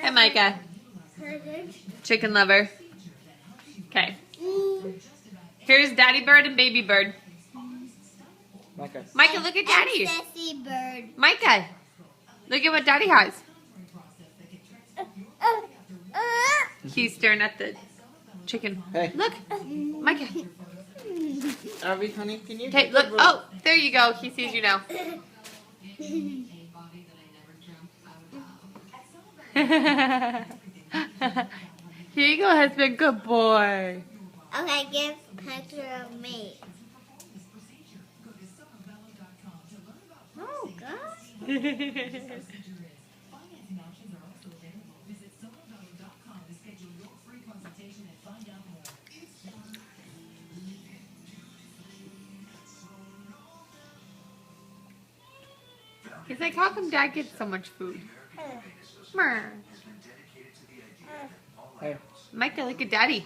Hey, Micah. Chicken lover. Okay. Here's Daddy Bird and Baby Bird. Micah. Micah, look at Daddy. Sassy bird. Micah, look at what Daddy has. He's staring at the chicken. Hey. Look, Micah. Abby, honey, can you? Okay, look. Oh, there you go. He sees you now. Here you go, husband. Good boy. Okay, give picture of me. Oh, gosh. He's like, how come Dad gets so much food? Mer. Hey. Micah, look at Daddy.